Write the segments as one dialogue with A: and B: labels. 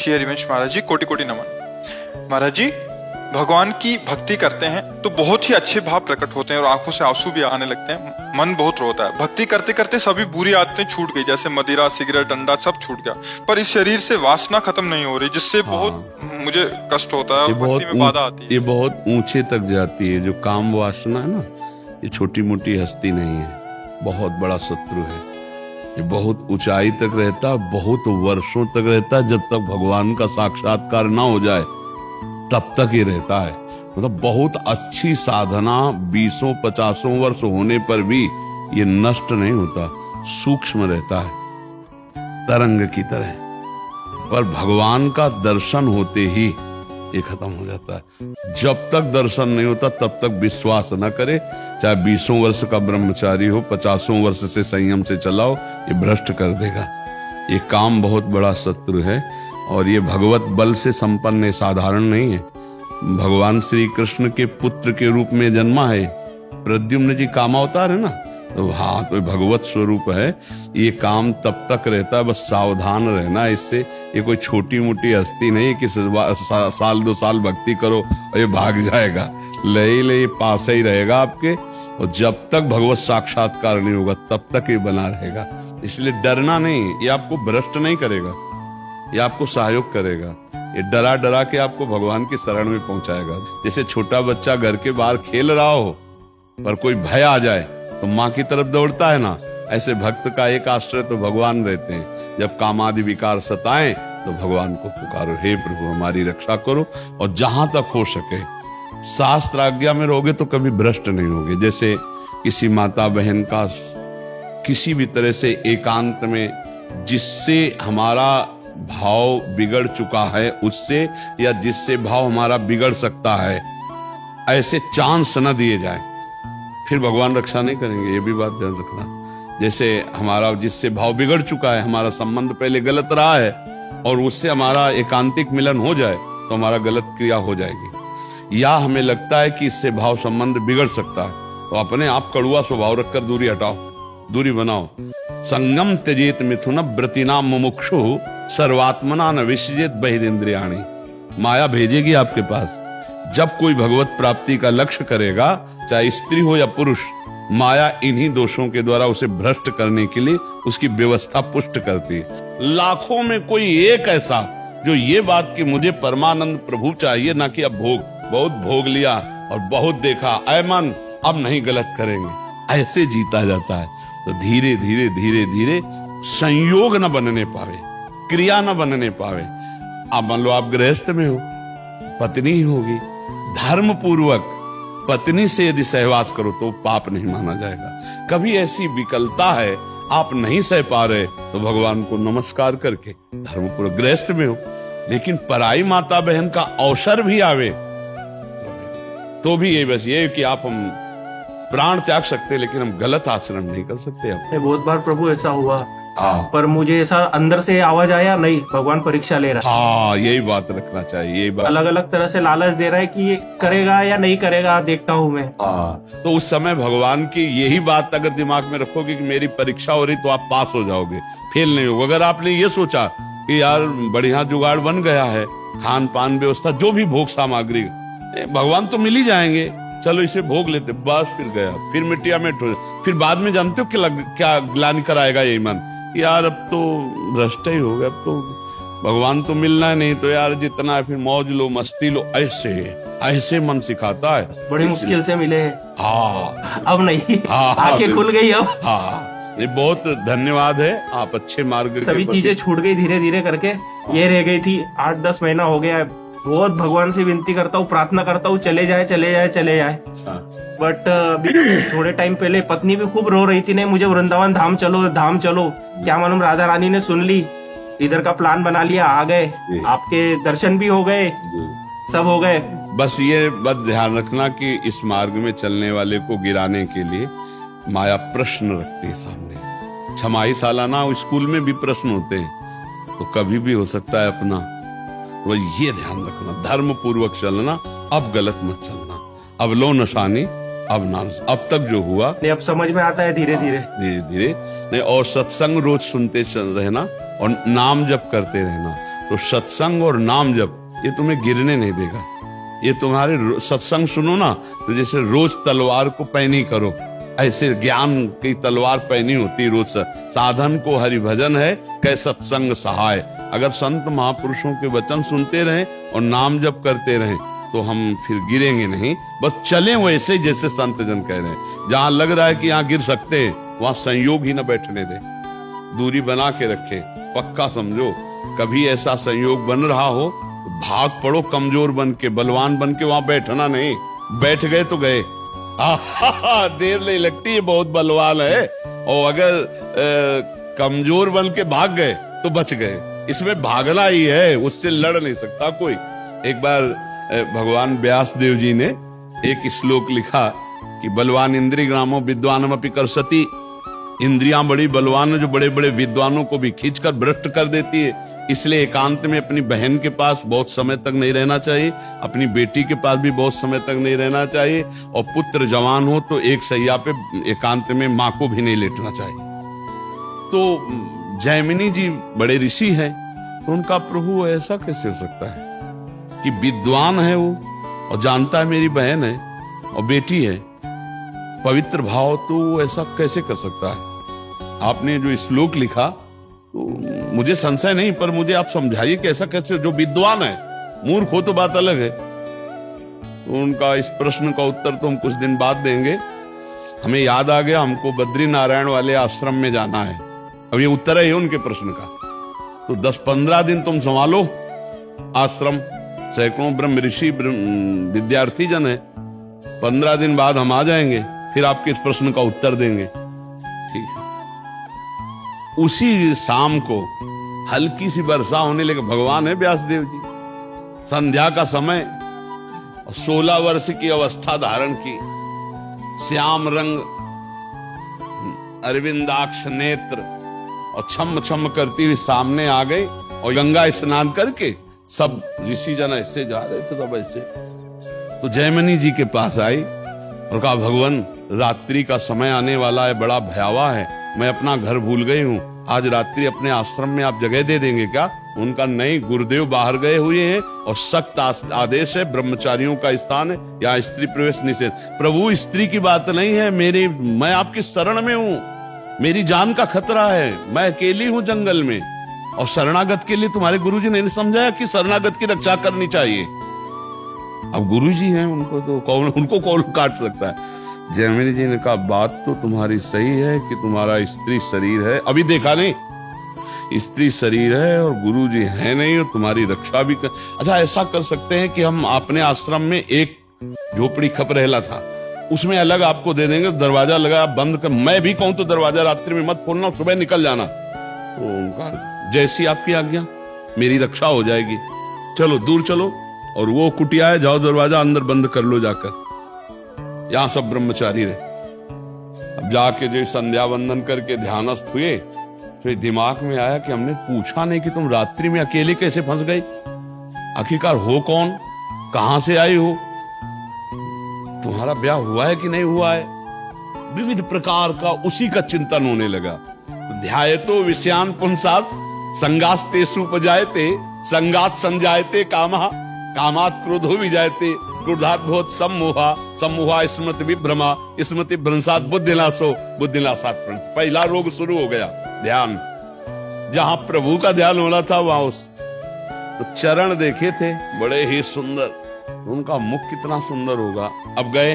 A: श्री हरिवंश महाराज जी, कोटि कोटि नमन। महाराज जी, भगवान की भक्ति करते हैं तो बहुत ही अच्छे भाव प्रकट होते हैं और आंखों से आंसू भी आने लगते हैं, मन बहुत रोता है। भक्ति करते करते सभी बुरी आदतें छूट गई, जैसे मदिरा, सिगरेट, अंडा सब छूट गया, पर इस शरीर से वासना खत्म नहीं हो रही, जिससे बहुत मुझे कष्ट होता है और भक्ति में बाधा आती है।
B: ये बहुत ऊंचे तक जाती है। जो काम वासना है ना, ये छोटी मोटी हस्ती नहीं है, बहुत बड़ा शत्रु है। ये बहुत ऊंचाई तक रहता है, बहुत वर्षों तक रहता है। जब तक भगवान का साक्षात्कार ना हो जाए तब तक ये रहता है। मतलब बहुत अच्छी साधना 20-50 वर्ष होने पर भी ये नष्ट नहीं होता, सूक्ष्म रहता है तरंग की तरह। पर भगवान का दर्शन होते ही ये खत्म हो जाता है। जब तक दर्शन नहीं होता तब तक विश्वास न करे, चाहे 20 वर्ष का ब्रह्मचारी हो, 50 वर्ष से संयम से चलाओ, ये भ्रष्ट कर देगा। ये काम बहुत बड़ा शत्रु है और ये भगवत बल से संपन्न है, साधारण नहीं है। भगवान श्री कृष्ण के पुत्र के रूप में जन्मा है। प्रद्युम्न जी कामावतार है ना, तो हाँ, तो भगवत स्वरूप है। ये काम तब तक रहता है, बस सावधान रहना इससे। ये कोई छोटी मोटी हस्ती नहीं कि साल 2 साल भक्ति करो और ये भाग जाएगा। ले पास ही रहेगा आपके, और जब तक भगवत साक्षात्कार नहीं होगा तब तक ये बना रहेगा। इसलिए डरना नहीं, ये आपको भ्रष्ट नहीं करेगा, ये आपको सहयोग करेगा। ये डरा डरा के आपको भगवान की शरण में पहुंचाएगा। जैसे छोटा बच्चा घर के बाहर खेल रहा हो पर कोई भय आ जाए तो माँ की तरफ दौड़ता है ना, ऐसे भक्त का एक आश्रय तो भगवान रहते हैं। जब कामादि विकार सताएं तो भगवान को पुकारो, हे प्रभु हमारी रक्षा करो। और जहां तक हो सके शास्त्र आज्ञा में रहोगे तो कभी भ्रष्ट नहीं होगे। जैसे किसी माता बहन का किसी भी तरह से एकांत में जिससे हमारा भाव बिगड़ चुका है उससे, या जिससे भाव हमारा बिगड़ सकता है, ऐसे चांस न दिए जाए, फिर भगवान रक्षा नहीं करेंगे। ये भी बात ध्यान रखना। जैसे हमारा जिससे भाव बिगड़ चुका है, हमारा संबंध पहले गलत रहा है और उससे हमारा एकांतिक मिलन हो जाए तो हमारा गलत क्रिया हो जाएगी। या हमें लगता है कि इससे भाव संबंध बिगड़ सकता है तो अपने आप कड़ुआ स्वभाव रखकर दूरी हटाओ, दूरी बनाओ। संगम त्यजेत मिथुन व्रतिनाम मुमुक्षु सर्वात्मना न विसृजेत बहिरेंद्रियाणि। माया भेजेगी आपके पास। जब कोई भगवत प्राप्ति का लक्ष्य करेगा, चाहे स्त्री हो या पुरुष, माया इन्हीं दोषों के द्वारा उसे भ्रष्ट करने के लिए उसकी व्यवस्था पुष्ट करती है। लाखों में कोई एक ऐसा जो ये बात कि मुझे परमानंद प्रभु चाहिए, ना कि अब भोग, बहुत भोग लिया और बहुत देखा, ऐ मन अब नहीं गलत करेंगे, ऐसे जीता जाता है। तो धीरे धीरे धीरे धीरे संयोग न बनने पावे, क्रिया न बनने पावे। अब मान लो आप गृहस्थ में हो, पत्नी ही होगी, धर्म पूर्वक पत्नी से यदि सहवास करो तो पाप नहीं माना जाएगा। कभी ऐसी विकलता है, आप नहीं सह पा रहे तो भगवान को नमस्कार करके धर्म पूर्वक, गृहस्थ में हो लेकिन पराई माता बहन का अवसर भी आवे तो भी ये बस ये कि आप हम प्राण त्याग सकते लेकिन हम गलत आचरण नहीं कर सकते।
C: बहुत बार प्रभु ऐसा हुआ, पर मुझे ऐसा अंदर से आवाज आया, नहीं भगवान परीक्षा ले रहा है।
B: हाँ, यही बात रखना चाहिए। यही बात
C: अलग अलग तरह से लालच दे रहा है कि ये करेगा या नहीं करेगा, देखता हूँ मैं।
B: तो उस समय भगवान की यही बात अगर दिमाग में रखोगे कि मेरी परीक्षा हो रही तो आप पास हो जाओगे, फेल नहीं होगे। अगर आपने ये सोचा कि यार बढ़िया जुगाड़ बन गया है, खान पान व्यवस्था, जो भी भोग सामग्री, भगवान तो मिल ही जाएंगे, चलो इसे भोग लेते, बस फिर गया, फिर मिट्टिया मिट हो। फिर बाद में जानते हो क्या ग्लानि कराएगा यही मन, यार अब तो भ्रष्ट ही हो गया, अब तो भगवान तो मिलना है नहीं, तो यार जितना है फिर मौज लो, मस्ती लो, ऐसे मन सिखाता है।
C: बड़ी मुश्किल से मिले हैं।
B: हाँ,
C: अब नहीं, आंखें खुल गई अब।
B: हाँ, ये बहुत धन्यवाद है, आप अच्छे मार्ग,
C: सभी चीजें छूट गई धीरे धीरे करके। ये रह गई थी, 8-10 महीना हो गया है। बहुत भगवान से विनती करता हूँ, प्रार्थना करता हूँ, चले जाए चले जाए चले जाए। बट थोड़े टाइम पहले पत्नी भी खूब रो रही थी, नहीं मुझे वृंदावन धाम चलो, धाम चलो। क्या मालूम राधा रानी ने सुन ली, इधर का प्लान बना लिया, आ गए, आपके दर्शन भी हो गए, सब हो गए।
B: बस ये बात ध्यान रखना कि इस मार्ग में चलने वाले को गिराने के लिए माया प्रश्न रखती है सामने। छमाही सालाना स्कूल में भी प्रश्न होते हैं, तो कभी भी हो सकता है अपना। तो ये ध्यान रखना, धर्म पूर्वक चलना, अब गलत मत चलना। अब लो नशानी, अब ना, अब तक जो हुआ
C: नहीं, अब समझ में आता है धीरे धीरे
B: धीरे धीरे। नहीं, और सत्संग रोज सुनते रहना और नाम जप करते रहना। तो सत्संग और नाम जप ये तुम्हें गिरने नहीं देगा। ये तुम्हारे सत्संग सुनो ना, तो जैसे रोज तलवार को पैनी करो, ऐसे ज्ञान की तलवार पैनी होती रोज। साधन को हरि भजन है, कै सत्संग सहाय। अगर संत महापुरुषों के वचन सुनते रहें और नाम जप करते रहें तो हम फिर गिरेंगे नहीं, बस चलें वैसे जैसे संत जन कह रहे हैं। जहां लग रहा है कि यहाँ गिर सकते हैं, वहां संयोग ही न बैठने दे, दूरी बना के रखे। पक्का समझो, कभी ऐसा संयोग बन रहा हो तो भाग पड़ो कमजोर बन के, बलवान बन के, वहां बैठना नहीं। बैठ गए तो गए, देर नहीं लगती, है बहुत बलवान है। और अगर कमजोर बन के भाग गए तो बच गए। इसमें भागना ही है, उससे लड़ नहीं सकता कोई। एक बार भगवान व्यास देव जी ने एक श्लोक लिखा कि बलवान इंद्रिय ग्रामो विद्वानमपि कर्षति। इंद्रियां बड़ी बलवान है जो बड़े बड़े विद्वानों को भी खींचकर भ्रष्ट कर देती है। इसलिए एकांत में अपनी बहन के पास बहुत समय तक नहीं रहना चाहिए, अपनी बेटी के पास भी बहुत समय तक नहीं रहना चाहिए, और पुत्र जवान हो तो एक सैया पे एकांत में मां को भी नहीं लेटना चाहिए। तो जैमिनी जी बड़े ऋषि हैं, तो उनका प्रभु ऐसा कैसे हो सकता है कि विद्वान है वो और जानता है मेरी बहन है और बेटी है, पवित्र भाव, तो वो ऐसा कैसे कर सकता है। आपने जो श्लोक लिखा तो मुझे संशय नहीं, पर मुझे आप समझाइए कि ऐसा कैसे, जो विद्वान है, मूर्ख हो तो बात अलग है। तो उनका इस प्रश्न का उत्तर तो हम कुछ दिन बाद देंगे। हमें याद आ गया, हमको बद्री नारायण वाले आश्रम में जाना है। अब ये उत्तर है उनके प्रश्न का। तो 10-15 दिन तुम संभालो आश्रम, सैकड़ों ब्रह्म ऋषि विद्यार्थी जन है। 15 दिन बाद हम आ जाएंगे, फिर आपके इस प्रश्न का उत्तर देंगे, ठीक है। उसी शाम को हल्की सी वर्षा होने लगी। भगवान है व्यासदेव जी, संध्या का समय, 16 वर्ष की अवस्था धारण की, श्याम रंग, अरविंदाक्ष नेत्र, और छम छम करती हुई सामने आ गई। और गंगा स्नान करके सब ऋषि जन ऐसे जा रहे थे, सब ऐसे। तो जयमिनी जी के पास आई और कहा, भगवान रात्रि का समय आने वाला है, बड़ा भयावह है, मैं अपना घर भूल गई हूँ, आज रात्रि अपने आश्रम में आप जगह दे देंगे क्या। उनका नहीं, गुरुदेव बाहर गए हुए हैं और सख्त आदेश है, ब्रह्मचारियों का स्थान है, यहाँ स्त्री प्रवेश निषेध। प्रभु स्त्री की बात नहीं है, मैं आपकी शरण में हूँ, मेरी जान का खतरा है, मैं अकेली हूँ जंगल में। और शरणागत के लिए तुम्हारे गुरुजी ने समझाया कि शरणागत की रक्षा करनी चाहिए। अब गुरुजी हैं, उनको कौन काट सकता है। जैमिनी जी ने कहा, बात तो तुम्हारी सही है कि तुम्हारा स्त्री शरीर है, अभी देखा नहीं, स्त्री शरीर है और गुरु जी है नहीं, और तुम्हारी रक्षा भी कर। अच्छा, ऐसा कर सकते हैं कि हम अपने आश्रम में एक झोपड़ी खप रहला था, उसमें अलग आपको दे देंगे, दरवाजा लगा, आप बंद कर, मैं भी कहूं तो दरवाजा रात्रि में मत खोलना, सुबह निकल जाना। तो उनका, जैसी आपकी आज्ञा, मेरी रक्षा हो जाएगी, चलो दूर चलो। और वो कुटिया है, जाओ दरवाजा अंदर बंद कर लो जाकर, यहां सब ब्रह्मचारी रहे। अब जाके जो संध्या वंदन करके ध्यानस्थ हुए, फिर दिमाग में आया कि हमने पूछा नहीं कि तुम रात्रि में अकेले कैसे फंस गई, आखिरकार हो कौन, कहां से आई हो, तुम्हारा ब्याह हुआ है कि नहीं हुआ है। विविध प्रकार का उसी का चिंतन होने लगा। तो ध्यायतो विषयान पुंसात् संगास्तेषु उपजायते, संगात् संजायते कामः, कामात् क्रोधो विजायते, क्रोधात् भवति सम्मोहा, सम्मोहा स्मृति विभ्रमा, स्मृति भ्रंशात् बुद्धिनाशो, बुद्धिनाशात् प्रणश। पहला रोग शुरू हो गया, ध्यान। जहां प्रभु का ध्यान होना था वहां उस तो चरण देखे थे बड़े ही सुंदर, उनका मुख कितना सुंदर होगा। अब गए,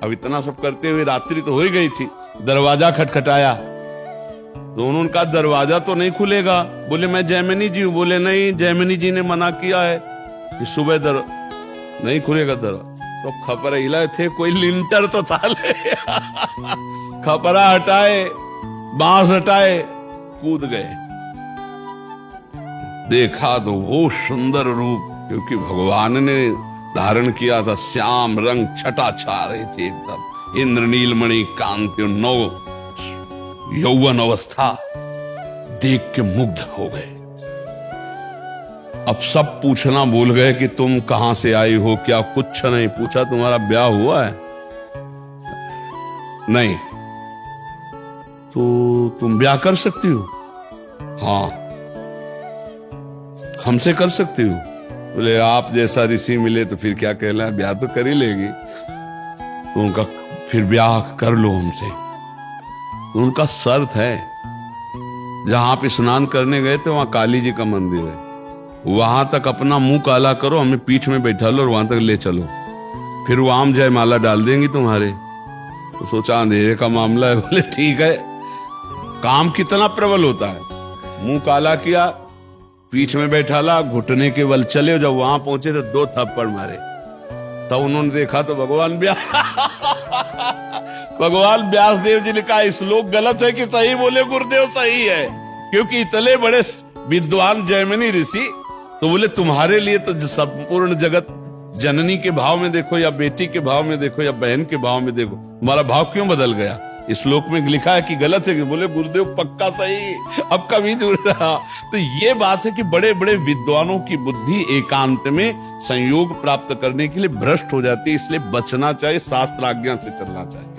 B: अब इतना सब करते हुए रात्रि तो हो ही गई थी, दरवाजा खटखटाया, तो उनका दरवाजा तो नहीं खुलेगा। बोले मैं जैमिनी जी हूं। बोले नहीं, जैमिनी जी ने मना किया है कि सुबह नहीं खुलेगा दर। तो खपरा हिलाए थे, कोई लिंटर तो था ले खपरा हटाए, बांस हटाए, कूद गए। देखा तो वो सुंदर रूप, क्योंकि भगवान ने धारण किया था, श्याम रंग छटा छा रही थी एकदम, इंद्रनीलमणि कांति, नौ यौवन अवस्था, देख के मुग्ध हो गए। अब सब पूछना भूल गए कि तुम कहां से आई हो, क्या कुछ नहीं पूछा, तुम्हारा ब्याह हुआ है नहीं, तो तुम ब्याह कर सकती हो। हाँ, हमसे कर सकती हो? बोले आप जैसा ऋषि मिले तो फिर क्या कहना, ब्याह तो कर ही लेगी। तो उनका फिर ब्याह कर लो हमसे। तो उनका शर्त है, जहां आप स्नान करने गए थे वहां काली जी का मंदिर है, वहां तक अपना मुंह काला करो, हमें पीठ में बैठा लो और वहां तक ले चलो, फिर वो आम जयमाला डाल देंगी तुम्हारे। तो सोचा अंधेरे का मामला है। बोले ठीक है। काम कितना प्रबल होता है, मुंह काला किया, पीठ में बैठा ला, घुटने के बल चले। जब वहां पहुंचे तो 2 थप्पड़ मारे। तब उन्होंने देखा तो भगवान व्यास देव जी ने कहा श्लोक गलत है कि सही? बोले गुरुदेव सही है, क्योंकि इतने बड़े विद्वान जैमिनी ऋषि, तो बोले तुम्हारे लिए तो संपूर्ण जगत जननी के भाव में देखो या बेटी के भाव में देखो या बहन के भाव में देखो, तुम्हारा भाव क्यों बदल गया? इस श्लोक में लिखा है कि गलत है कि? बोले गुरुदेव पक्का सही, अब कभी जुड़ रहा। तो ये बात है कि बड़े बड़े विद्वानों की बुद्धि एकांत में संयोग प्राप्त करने के लिए भ्रष्ट हो जाती है, इसलिए बचना चाहिए, शास्त्र आज्ञा से चलना चाहिए।